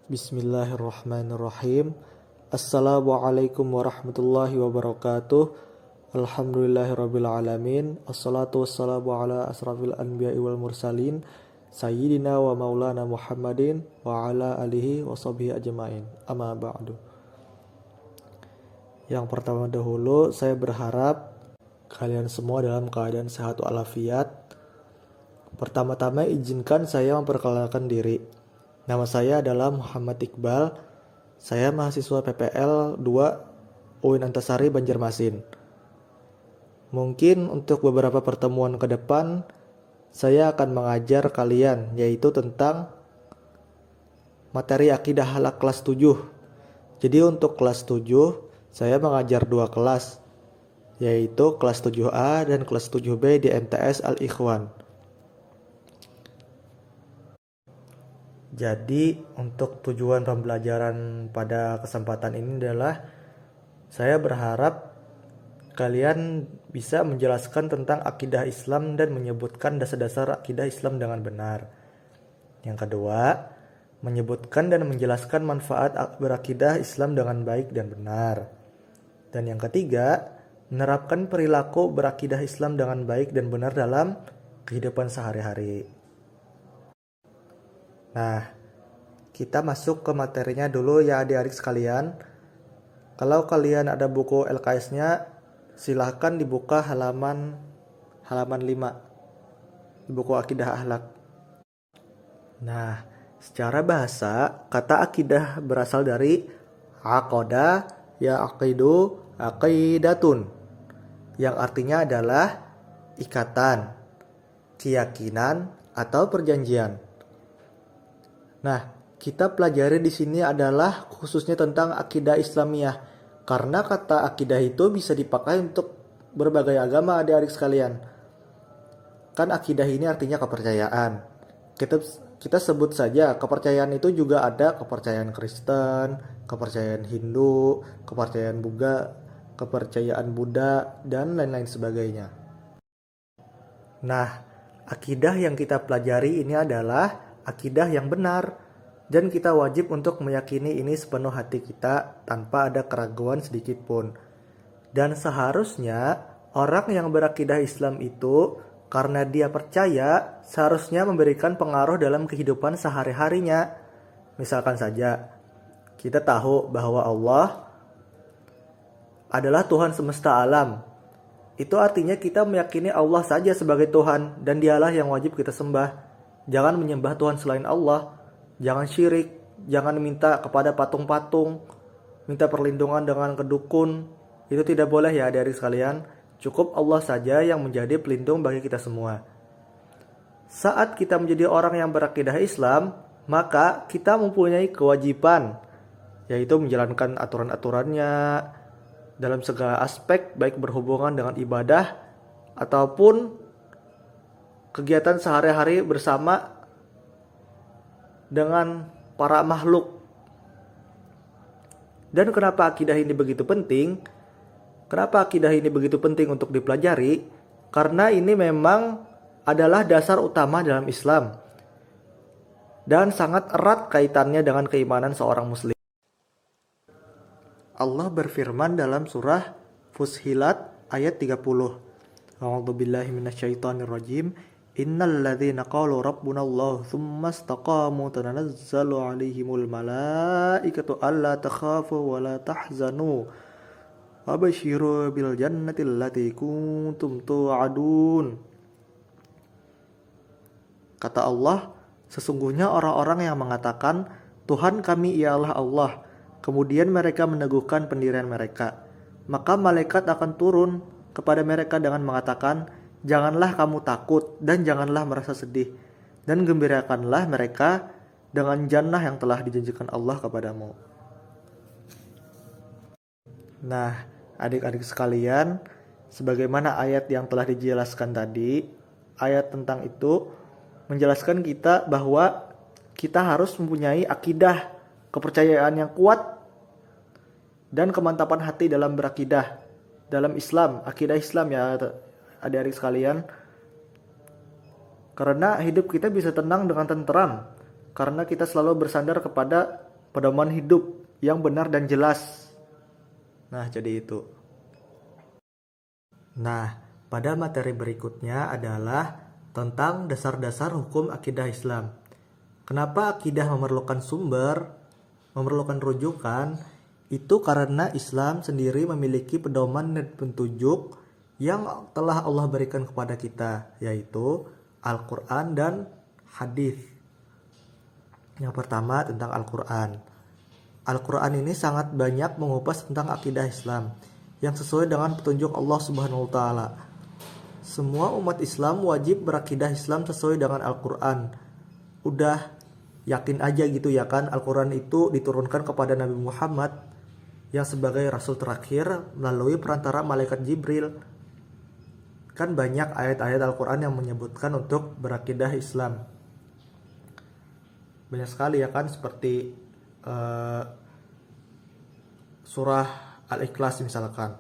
Bismillahirrahmanirrahim. Assalamualaikum warahmatullahi wabarakatuh. Alhamdulillahirabbil alamin. Assalatu wassalamu ala asrafil anbiya'i wal mursalin sayyidina wa maulana Muhammadin wa ala alihi wa sahbihi ajmain. Amma ba'du. Yang pertama dahulu, saya berharap kalian semua dalam keadaan sehat walafiat. Pertama-tama izinkan saya memperkenalkan diri. Nama saya adalah Muhammad Iqbal. Saya mahasiswa PPL 2 UIN Antasari Banjarmasin. Mungkin untuk beberapa pertemuan ke depan saya akan mengajar kalian yaitu tentang materi akidah akhlak kelas 7. Jadi untuk kelas 7 saya mengajar 2 kelas, yaitu kelas 7A dan kelas 7B di MTS Al-Ikhwan. Jadi untuk tujuan pembelajaran pada kesempatan ini adalah saya berharap kalian bisa menjelaskan tentang akidah Islam dan menyebutkan dasar-dasar akidah Islam dengan benar. Yang kedua, menyebutkan dan menjelaskan manfaat berakidah Islam dengan baik dan benar. Dan yang ketiga, menerapkan perilaku berakidah Islam dengan baik dan benar dalam kehidupan sehari-hari. Nah, kita masuk ke materinya dulu ya adik-adik sekalian. Kalau kalian ada buku LKS-nya, silahkan dibuka halaman 5. Buku Akidah Akhlak. Nah, secara bahasa, kata akidah berasal dari aqada ya aqidu aqidatun, yang artinya adalah ikatan, keyakinan atau perjanjian. Nah, kita pelajari di sini adalah khususnya tentang akidah Islamiyah, karena kata akidah itu bisa dipakai untuk berbagai agama adik-adik sekalian. Kan akidah ini artinya kepercayaan. Kita sebut saja kepercayaan itu juga ada kepercayaan Kristen, kepercayaan Hindu, kepercayaan Buddha, dan lain-lain sebagainya. Nah, akidah yang kita pelajari ini adalah akidah yang benar, dan kita wajib untuk meyakini ini sepenuh hati kita tanpa ada keraguan sedikit pun. Dan seharusnya orang yang berakidah Islam itu karena dia percaya seharusnya memberikan pengaruh dalam kehidupan sehari-harinya. Misalkan saja kita tahu bahwa Allah adalah Tuhan semesta alam. Itu artinya kita meyakini Allah saja sebagai Tuhan dan dialah yang wajib kita sembah. Jangan menyembah Tuhan selain Allah. Jangan syirik. Jangan minta kepada patung-patung. Minta perlindungan dengan kedukun. Itu tidak boleh ya adik-adik sekalian. Cukup Allah saja yang menjadi pelindung bagi kita semua. Saat kita menjadi orang yang berakidah Islam, maka kita mempunyai kewajiban, yaitu menjalankan aturan-aturannya dalam segala aspek, baik berhubungan dengan ibadah ataupun kegiatan sehari-hari bersama dengan para makhluk. Dan kenapa akidah ini begitu penting? Kenapa akidah ini begitu penting untuk dipelajari? Karena ini memang adalah dasar utama dalam Islam dan sangat erat kaitannya dengan keimanan seorang muslim. Allah berfirman dalam surah Fussilat ayat 30. A'udzubillahi minasyaitonirrajim. Innal ladzina qalu rabbunallahu tsumma istaqamu tanazzalu 'alaihimul malaikatu alla takhafu wa la tahzanu wa basyiru bil jannati allati kuntum tu'adun. Kata Allah, sesungguhnya orang-orang yang mengatakan Tuhan kami ialah Allah, kemudian mereka meneguhkan pendirian mereka, maka malaikat akan turun kepada mereka dengan mengatakan, janganlah kamu takut dan janganlah merasa sedih, dan gembirakanlah mereka dengan jannah yang telah dijanjikan Allah kepadamu. Nah, adik-adik sekalian, sebagaimana ayat yang telah dijelaskan tadi, ayat tentang itu menjelaskan kita bahwa kita harus mempunyai akidah, kepercayaan yang kuat, dan kemantapan hati dalam berakidah, dalam Islam, akidah Islam ya adik-adik sekalian. Karena hidup kita bisa tenang dengan tenteram, karena kita selalu bersandar kepada pedoman hidup yang benar dan jelas. Nah, jadi itu. Nah, pada materi berikutnya adalah tentang dasar-dasar hukum akidah Islam. Kenapa akidah memerlukan sumber, memerlukan rujukan? Itu karena Islam sendiri memiliki pedoman dan petunjuk yang telah Allah berikan kepada kita, yaitu Al-Quran dan hadis. Yang pertama tentang Al-Quran. Al-Quran ini sangat banyak mengupas tentang akidah Islam yang sesuai dengan petunjuk Allah Subhanahu wa taala. Semua umat Islam wajib berakidah Islam sesuai dengan Al-Quran. Udah yakin aja gitu ya kan, Al-Quran itu diturunkan kepada Nabi Muhammad yang sebagai Rasul terakhir melalui perantara malaikat Jibril. Kan banyak ayat-ayat Al-Quran yang menyebutkan untuk berakidah Islam. Banyak sekali ya kan, seperti surah Al-Ikhlas misalkan.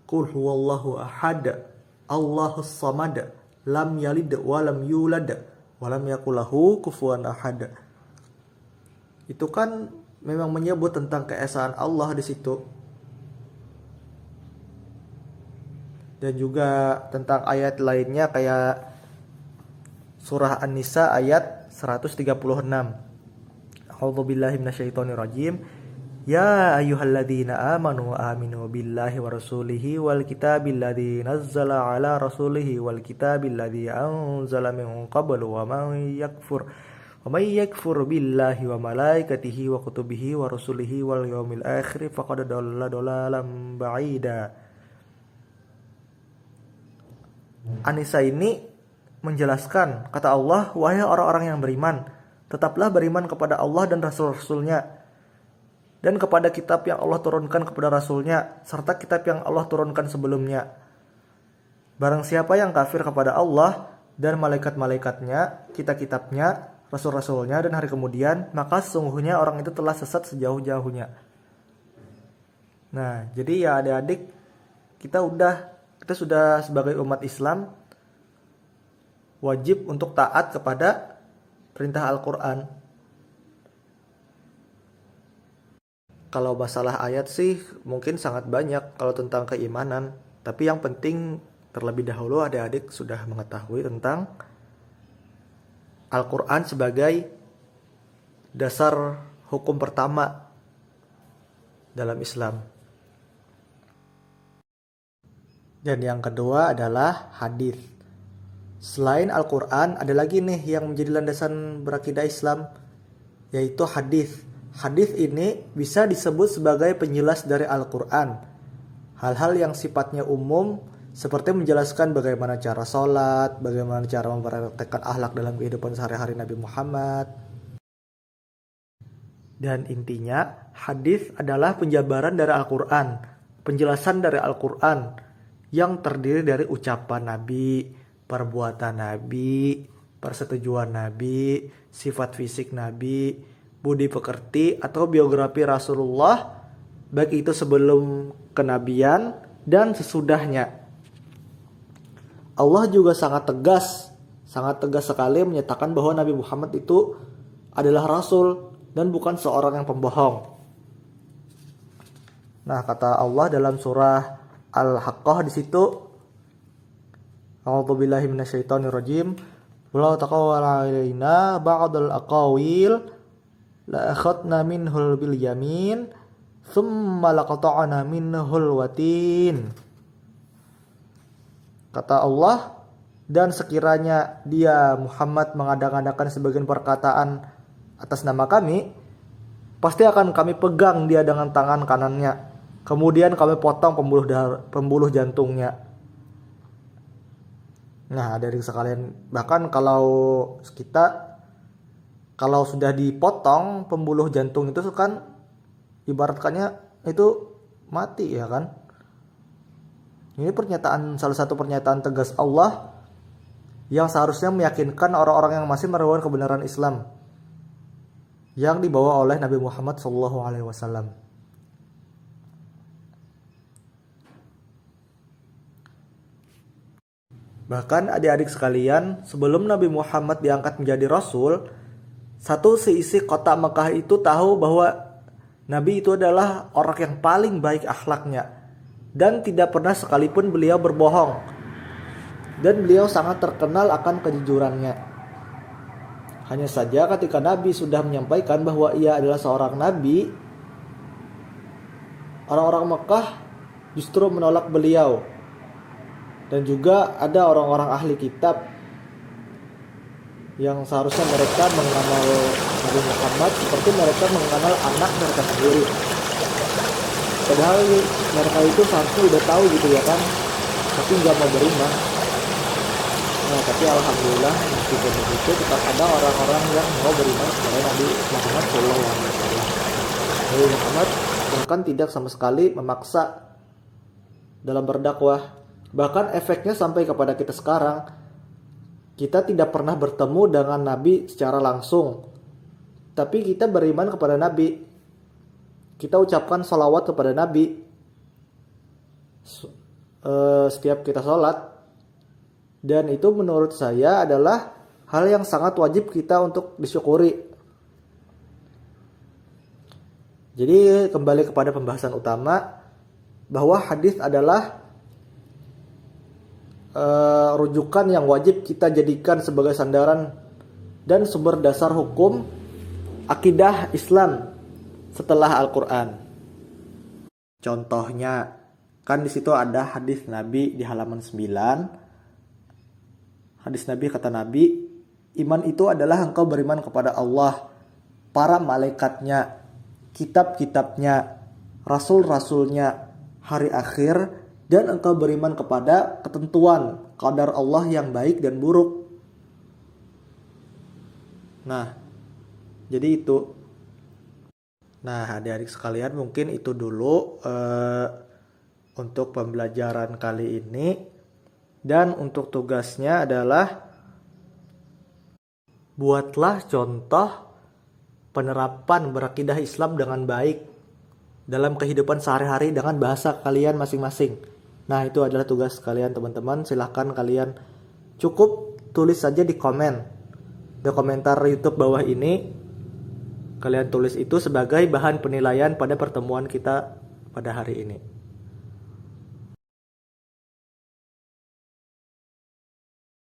Qul huwallahu ahad, Allahus samad, lam yalid wa lam yulad wa lam yakul lahu kufuwan ahad. Itu kan memang menyebut tentang keesaan Allah di situ. Dan juga tentang ayat lainnya kayak surah An-Nisa ayat 136. A'udzubillahi minasyaitonirrajim. Ya ayyuhalladzina amanu aminu billahi wa rasulihi wal kitabil ladzi nazzala ala rasulihi wal kitabil ladzi anzala min qablu wa man yakfur billahi wa malaikatihi wa kutubihi wa rusulihi wal yaumil akhir faqad dhalla dhalalan ba'ida. An-Nisa ini menjelaskan, kata Allah, wahai orang-orang yang beriman, tetaplah beriman kepada Allah dan Rasul-Rasulnya, dan kepada kitab yang Allah turunkan kepada Rasulnya, serta kitab yang Allah turunkan sebelumnya. Barang siapa yang kafir kepada Allah dan malaikat-malaikatnya, kitab-kitabnya, Rasul-Rasulnya, dan hari kemudian, maka sesungguhnya orang itu telah sesat sejauh-jauhnya. Nah, jadi ya adik-adik, kita sudah sebagai umat Islam wajib untuk taat kepada perintah Al-Quran. Kalau masalah ayat sih mungkin sangat banyak kalau tentang keimanan. Tapi yang penting terlebih dahulu adik-adik sudah mengetahui tentang Al-Quran sebagai dasar hukum pertama dalam Islam. Dan yang kedua adalah hadis. Selain Al-Quran ada lagi nih yang menjadi landasan berakidah Islam, yaitu hadis. Hadis ini bisa disebut sebagai penjelas dari Al-Quran. Hal-hal yang sifatnya umum seperti menjelaskan bagaimana cara sholat, bagaimana cara mempraktekkan akhlak dalam kehidupan sehari-hari Nabi Muhammad. Dan intinya, hadis adalah penjabaran dari Al-Quran, penjelasan dari Al-Quran yang terdiri dari ucapan Nabi, perbuatan Nabi, persetujuan Nabi, sifat fisik Nabi, budi pekerti atau biografi Rasulullah, baik itu sebelum kenabian dan sesudahnya. Allah juga sangat tegas sekali menyatakan bahwa Nabi Muhammad itu adalah Rasul dan bukan seorang yang pembohong. Nah, kata Allah dalam surah Al-Haqqah di situ, A'udzubillahi minasyaitonirrajim. Walau taqawwala alaina ba'dal aqawil la akhadna minhul bil yamin thumma laqata'na minhul watin. Kata Allah, dan sekiranya dia Muhammad mengadakan sebagian perkataan atas nama kami, pasti akan kami pegang dia dengan tangan kanannya, kemudian kami potong pembuluh jantungnya. Nah, dari sekalian, bahkan kalau sudah dipotong pembuluh jantung itu kan ibaratkannya itu mati ya kan. Ini salah satu pernyataan tegas Allah yang seharusnya meyakinkan orang-orang yang masih meragukan kebenaran Islam yang dibawa oleh Nabi Muhammad SAW. Bahkan adik-adik sekalian, sebelum Nabi Muhammad diangkat menjadi Rasul, Satu, seisi kota Mekah itu tahu bahwa Nabi itu adalah orang yang paling baik akhlaknya. Dan tidak pernah sekalipun beliau berbohong. Dan beliau sangat terkenal akan kejujurannya. Hanya saja ketika Nabi sudah menyampaikan bahwa ia adalah seorang Nabi, orang-orang Mekah justru menolak beliau. Dan juga ada orang-orang ahli kitab yang seharusnya mereka mengenal Nabi Muhammad seperti mereka mengenal anak mereka sendiri. Padahal mereka itu seharusnya udah tahu gitu ya kan, tapi nggak mau beriman. Nah, tapi alhamdulillah meskipun begitu tetap ada orang-orang yang mau beriman kepada Nabi Muhammad SAW. Nabi Muhammad bahkan tidak sama sekali memaksa dalam berdakwah. Bahkan efeknya sampai kepada kita sekarang, kita tidak pernah bertemu dengan Nabi secara langsung, tapi kita beriman kepada Nabi. Kita ucapkan sholawat kepada Nabi setiap kita sholat. Dan itu menurut saya adalah hal yang sangat wajib kita untuk disyukuri. Jadi kembali kepada pembahasan utama, bahwa hadis adalah rujukan yang wajib kita jadikan sebagai sandaran dan sumber dasar hukum akidah Islam setelah Al-Quran. Contohnya, kan di situ ada hadis Nabi di halaman 9. Hadis Nabi, kata Nabi, iman itu adalah engkau beriman kepada Allah, para malaikatnya, kitab-kitabnya, rasul-rasulnya, hari akhir, dan engkau beriman kepada ketentuan qadar Allah yang baik dan buruk. Nah, jadi itu. Nah, adik-adik sekalian, mungkin itu dulu untuk pembelajaran kali ini. Dan untuk tugasnya adalah buatlah contoh penerapan berakidah Islam dengan baik dalam kehidupan sehari-hari dengan bahasa kalian masing-masing. Nah, itu adalah tugas kalian teman-teman. Silahkan kalian cukup tulis saja di komentar YouTube bawah ini. Kalian tulis itu sebagai bahan penilaian pada pertemuan kita pada hari ini.